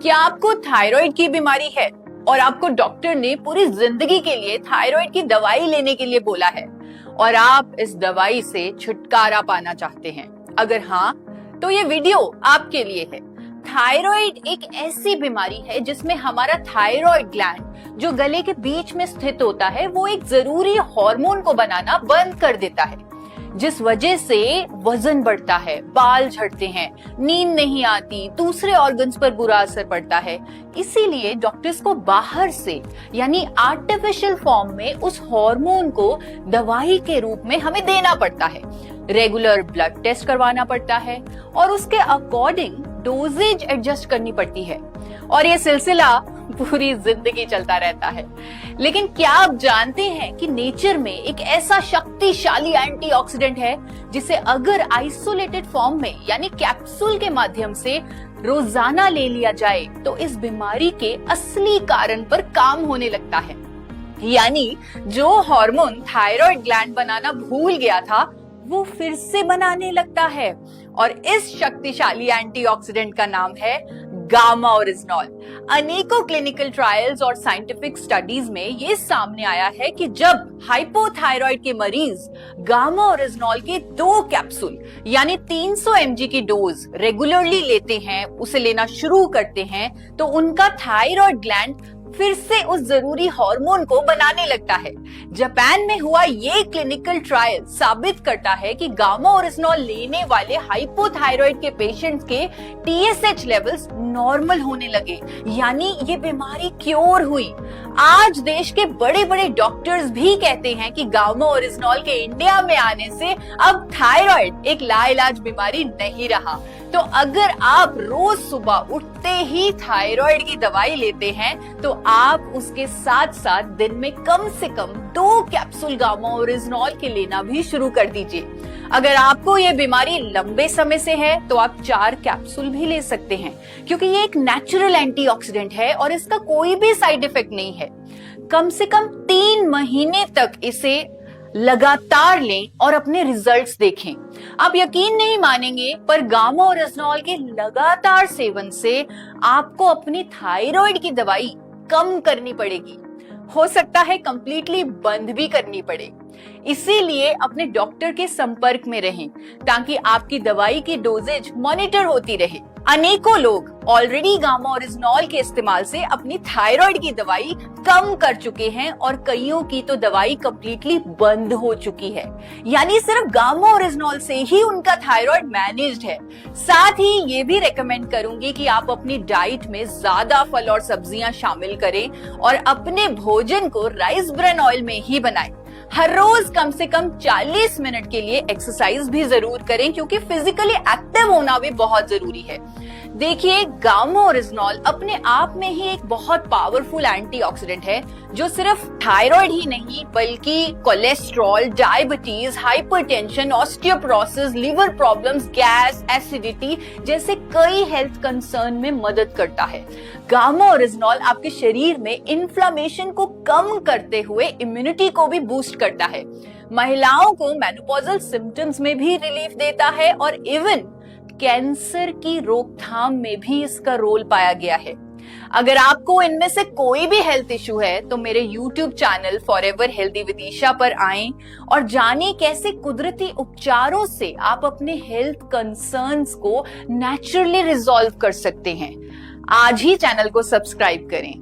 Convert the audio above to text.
क्या आपको थायराइड की बीमारी है और आपको डॉक्टर ने पूरी जिंदगी के लिए थायराइड की दवाई लेने के लिए बोला है और आप इस दवाई से छुटकारा पाना चाहते हैं? अगर हाँ, तो ये वीडियो आपके लिए है। थायराइड एक ऐसी बीमारी है जिसमें हमारा थायराइड ग्लैंड जो गले के बीच में स्थित होता है वो एक जरूरी हार्मोन को बनाना बंद कर देता है, जिस वजह से वजन बढ़ता है, बाल झड़ते हैं, नींद नहीं आती, दूसरे ऑर्गन्स पर बुरा असर पड़ता है। इसीलिए डॉक्टर्स को बाहर से यानी आर्टिफिशियल फॉर्म में उस हार्मोन को दवाई के रूप में हमें देना पड़ता है। रेगुलर ब्लड टेस्ट करवाना पड़ता है और उसके अकॉर्डिंग डोजेज एडजस्ट करनी पड़ती है और ये सिलसिला पूरी जिंदगी चलता रहता है। लेकिन क्या आप जानते हैं कि नेचर में एक ऐसा शक्तिशाली एंटीऑक्सीडेंट है जिसे अगर आइसोलेटेड फॉर्म में यानी कैप्सूल के माध्यम से रोजाना ले लिया जाए तो इस बीमारी के असली कारण पर काम होने लगता है। यानी जो हार्मोन थायराइड ग्लैंड बनाना भूल गया था वो फिर से बनाने लगता है और इस शक्तिशाली एंटीऑक्सीडेंट का नाम है गामा ओरिजिनॉल। अनेकों क्लिनिकल ट्रायल्स और साइंटिफिक स्टडीज में ये सामने आया है कि जब हाइपोथायराइड के मरीज गामा ओरिजिनॉल के 2 कैप्सूल यानी 300 mg की डोज रेगुलरली लेते हैं, उसे लेना शुरू करते हैं, तो उनका थायराइड ग्लैंड फिर से उस जरूरी हार्मोन को बनाने लगता है। जापान में हुआ ये क्लिनिकल ट्रायल साबित करता है कि गामा ओरिजिनॉल लेने वाले हाइपोथायराइड के पेशेंट्स के TSH लेवल्स नॉर्मल होने लगे, यानी ये बीमारी क्योर हुई। आज देश के बड़े बड़े डॉक्टर्स भी कहते हैं कि गामा ओरिजिनॉल के इंडिया में आने से अब थायराइड एक लाइलाज बीमारी नहीं रहा। तो अगर आप रोज सुबह उठते ही थायराइड की दवाई लेते हैं तो आप उसके साथ साथ दिन में कम से कम 2 कैप्सूल गामा ओरिजिनॉल के लेना भी शुरू कर दीजिए। अगर आपको ये बीमारी लंबे समय से है तो आप 4 कैप्सूल भी ले सकते हैं, क्योंकि ये एक नेचुरल एंटीऑक्सीडेंट है और इसका कोई भी साइड इफेक्ट नहीं है। कम से कम 3 महीने तक इसे लगातार लें और अपने रिजल्ट्स देखें। आप यकीन नहीं मानेंगे, पर गामा ओरिजिनॉल के लगातार सेवन से आपको अपनी थायराइड की दवाई कम करनी पड़ेगी, हो सकता है कंप्लीटली बंद भी करनी पड़े। इसीलिए अपने डॉक्टर के संपर्क में रहें ताकि आपकी दवाई की डोजेज मॉनिटर होती रहे। अनेकों लोग ऑलरेडी गामा ओरिजिनॉल के इस्तेमाल से अपनी थायराइड की दवाई कम कर चुके हैं और कईयों की तो दवाई कंप्लीटली बंद हो चुकी है, यानी सिर्फ गामा ओरिजिनॉल से ही उनका थायराइड मैनेज्ड है। साथ ही ये भी रेकमेंड करूंगी कि आप अपनी डाइट में ज्यादा फल और सब्जियां शामिल करें और अपने भोजन को राइस ब्रेन ऑयल में ही बनाएं। हर रोज कम से कम 40 मिनट के लिए एक्सरसाइज भी जरूर करें, क्योंकि फिजिकली एक्टिव होना भी बहुत जरूरी है। देखिए, गामा ओरिजिनॉल अपने आप में ही एक बहुत पावरफुल एंटीऑक्सीडेंट है जो सिर्फ थायराइड ही नहीं बल्कि cholesterol, diabetes, hypertension, osteoporosis, liver problems, gas, acidity जैसे कई हेल्थ कंसर्न में मदद करता है। गामा ओरिजिनॉल आपके शरीर में इन्फ्लेमेशन को कम करते हुए इम्यूनिटी को भी बूस्ट करता है। महिलाओं को मेनोपॉजल सिम्टम्स में भी रिलीफ देता है और इवन कैंसर की रोकथाम में भी इसका रोल पाया गया है। अगर आपको इनमें से कोई भी हेल्थ इशू है तो मेरे YouTube channel forever healthy with Isha पर आएं और जानें कैसे कुदरती उपचारों से आप अपने हेल्थ कंसर्न्स को नेचुरली रिजॉल्व कर सकते हैं। आज ही चैनल को सब्सक्राइब करें।